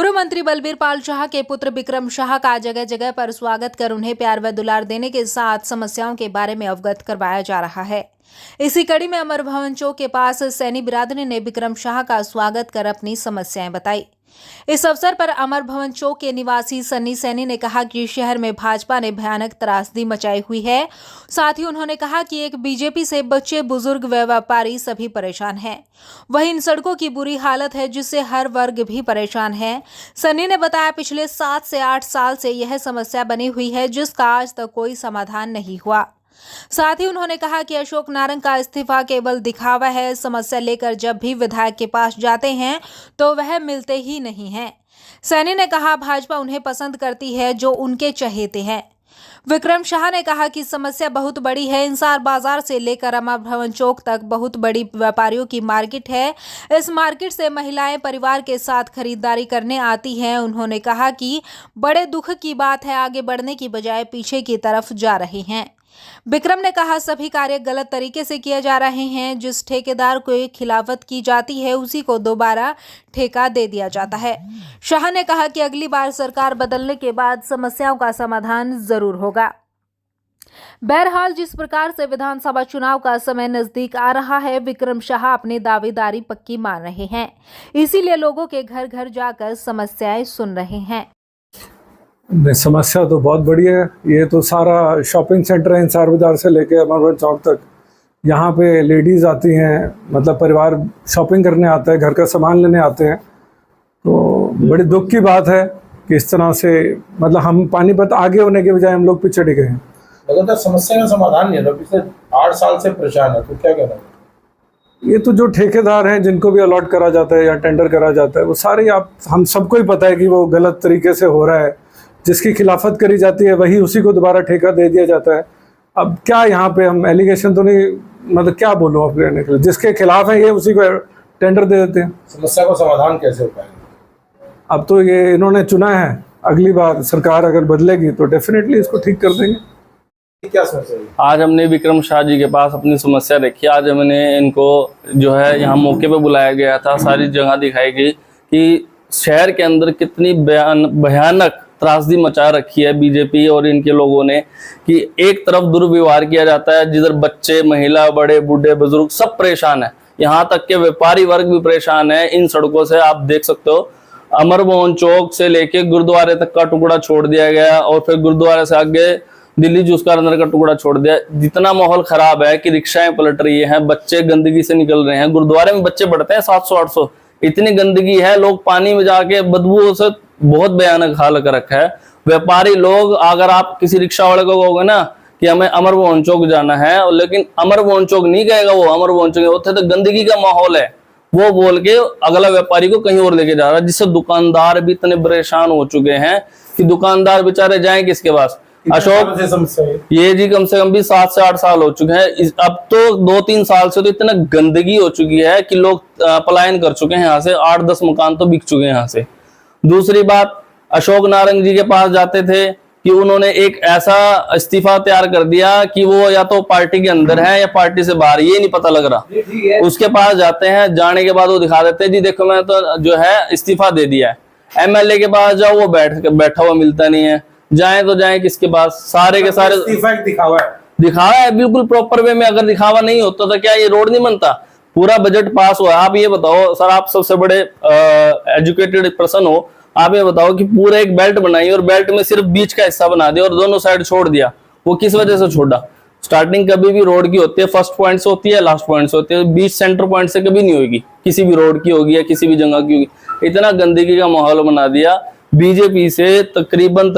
पूर्व मंत्री बलबीर पाल शाह के पुत्र विक्रम शाह का जगह जगह पर स्वागत कर उन्हें प्यार व दुलार देने के साथ समस्याओं के बारे में अवगत करवाया जा रहा है। इसी कड़ी में अमर भवन चौक के पास सैनी बिरादरी ने विक्रम शाह का स्वागत कर अपनी समस्याएं बताई। इस अवसर पर अमर भवन चौक के निवासी सन्नी सैनी ने कहा कि शहर में भाजपा ने भयानक त्रासदी मचाई हुई है। साथ ही उन्होंने कहा कि एक बीजेपी से बच्चे, बुजुर्ग व व्यापारी सभी परेशान हैं। वहीं इन सड़कों की बुरी हालत है जिससे हर वर्ग भी परेशान है। सन्नी ने बताया पिछले 7 से 8 साल से यह समस्या बनी हुई है जिसका आज तक कोई समाधान नहीं हुआ। साथ ही उन्होंने कहा कि अशोक नारंग का इस्तीफा केवल दिखावा है। समस्या लेकर जब भी विधायक के पास जाते हैं तो वह मिलते ही नहीं हैं। सैनी ने कहा भाजपा उन्हें पसंद करती है जो उनके चहेते हैं। विक्रम शाह ने कहा कि समस्या बहुत बड़ी है। इंसार बाजार से लेकर अमर भवन चौक तक बहुत बड़ी व्यापारियों की मार्केट है। इस मार्केट से महिलाएं परिवार के साथ खरीदारी करने आती हैं। उन्होंने कहा कि बड़े दुख की बात है, आगे बढ़ने की बजाय पीछे की तरफ जा रहे हैं। विक्रम ने कहा सभी कार्य गलत तरीके से किए जा रहे हैं। जिस ठेकेदार को खिलाफत की जाती है उसी को दोबारा ठेका दे दिया जाता है। शाह ने कहा कि अगली बार सरकार बदलने के बाद समस्याओं का समाधान जरूर होगा। बहरहाल जिस प्रकार से विधानसभा चुनाव का समय नजदीक आ रहा है, विक्रम शाह अपनी दावेदारी पक्की मान रहे हैं। इसीलिए लोगों के घर घर जाकर समस्याएं सुन रहे हैं। समस्या तो बहुत बड़ी है। ये तो सारा शॉपिंग सेंटर है, इंसार बाजार से लेके अमर भवन चौक तक। यहाँ पे लेडीज़ आती हैं, मतलब परिवार शॉपिंग करने आता है, घर का सामान लेने आते हैं। तो बड़ी दुख की बात है कि इस तरह से मतलब हम पानीपत आगे होने के बजाय हम लोग पीछे टिके हैं। लगातार समस्या का समाधान नहीं है, पिछले 8 साल से परेशान है, तो क्या कहना है? ये तो जो ठेकेदार हैं जिनको भी अलॉट करा जाता है या टेंडर करा जाता है वो सारे हम सबको ही पता है कि वो गलत तरीके से हो रहा है। जिसकी खिलाफत करी जाती है वही उसी को दोबारा ठेका दे दिया जाता है। अब क्या यहाँ पे हम एलिगेशन तो नहीं, मतलब क्या बोलूँ आप कहने के लिए, जिसके खिलाफ है ये उसी को टेंडर दे देते हैं। समस्या का समाधान कैसे हो पाएगा? अब तो ये इन्होंने चुना है, अगली बार सरकार अगर बदलेगी तो डेफिनेटली इसको ठीक कर देंगे। क्या समस्या है? आज हमने विक्रम शाह जी के पास अपनी समस्या रखी। आज हमने इनको जो है यहाँ मौके पे बुलाया गया था, सारी जगह दिखाई गई कि शहर के अंदर कितनी भयानक त्रासदी मचा रखी है बीजेपी और इनके लोगों ने, कि एक तरफ दुर्व्यवहार किया जाता है जिधर बच्चे, महिला, बड़े, बूढ़े, बुजुर्ग सब परेशान है। यहाँ तक के व्यापारी वर्ग भी परेशान है। इन सड़कों से आप देख सकते हो, अमर भवन चौक से लेके गुरुद्वारे तक का टुकड़ा छोड़ दिया गया और फिर गुरुद्वारे से आगे दिल्ली जूस कार्नर का टुकड़ा छोड़ दिया। जितना माहौल खराब है कि रिक्शाएं पलट रही हैं, बच्चे गंदगी से निकल रहे हैं। गुरुद्वारे में बच्चे बढ़ते हैं 700-800, इतनी गंदगी है। लोग पानी में जाके बदबू से बहुत भयानक हाल कर रखा है। व्यापारी लोग, अगर आप किसी रिक्शा वाले को कहोगे ना कि हमें अमर भवन चौक जाना है, लेकिन अमर भवन चौक नहीं कहेगा वो, अमर भवन चौक उत्थे तो गंदगी का माहौल है, वो बोल के अगला व्यापारी को कहीं और लेके जा रहा है। जिससे दुकानदार भी इतने परेशान हो चुके हैं कि दुकानदार बेचारे जाएं किसके पास। अशोक ये जी कम से कम भी 7 से 8 साल हो चुके हैं। अब तो 2-3 साल से तो इतना गंदगी हो चुकी है कि लोग पलायन कर चुके हैं यहाँ से। 8-10 मकान तो बिक चुके हैं यहाँ से। दूसरी बात, अशोक नारंग जी के पास जाते थे कि उन्होंने एक ऐसा इस्तीफा तैयार कर दिया कि वो या तो पार्टी के अंदर है या पार्टी से बाहर, ये नहीं पता लग रहा। उसके पास जाते हैं, जाने के बाद वो दिखा देते हैं जी देखो मैं तो जो है इस्तीफा दे दिया है। एमएलए के पास जाओ वो बैठा हुआ मिलता नहीं है। जाए तो जाए किसके पास? सारे के सारे दिखावा है बिल्कुल प्रॉपर वे में। अगर दिखावा नहीं होता तो क्या ये रोड नहीं बनता? पूरा बजट पास हुआ। आप ये बताओ सर, आप सबसे बड़े एजुकेटेड पर्सन हो, आप ये बताओ कि पूरा एक बेल्ट बनाई और बेल्ट में सिर्फ बीच का हिस्सा बना दिया और दोनों साइड छोड़ दिया। वो किस वजह से छोड़ा? स्टार्टिंग कभी भी रोड की होती है फर्स्ट पॉइंट से होती है, लास्ट पॉइंट से होती है, बीच सेंटर पॉइंट से कभी नहीं होगी। किसी भी रोड की होगी या किसी भी जगह की होगी। इतना गंदगी का माहौल बना दिया। बीजेपी से तकरीबन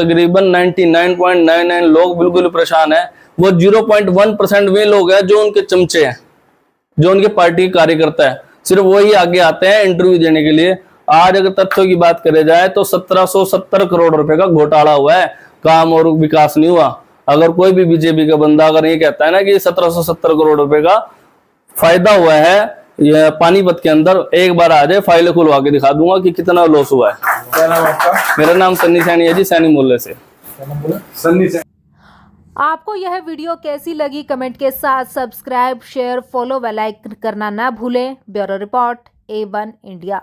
99.99 लोग बिल्कुल परेशान है। वो 0.1% वे लोग हैं जो उनके चमचे हैं, जो उनके पार्टी के कार्यकर्ता है, सिर्फ वही आगे आते हैं इंटरव्यू देने के लिए। आज अगर तथ्यों की बात करे जाए तो 1770 करोड़ रुपए का घोटाला हुआ है, काम और विकास नहीं हुआ। अगर कोई भी बीजेपी का बंदा अगर ये कहता है ना कि 1770 करोड़ रुपए का फायदा हुआ है ये पानीपत के अंदर, एक बार आ जाए, फाइलें खुलवा के दिखा दूंगा कि कितना लॉस हुआ है। क्या नाम आपका? मेरा नाम सन्नी सैनी है जी, सैनी मोहल्ले से। सन्नी सैनी। आपको यह वीडियो कैसी लगी कमेंट के साथ सब्सक्राइब, शेयर, फॉलो व लाइक करना ना भूलें। Bureau report A1 India.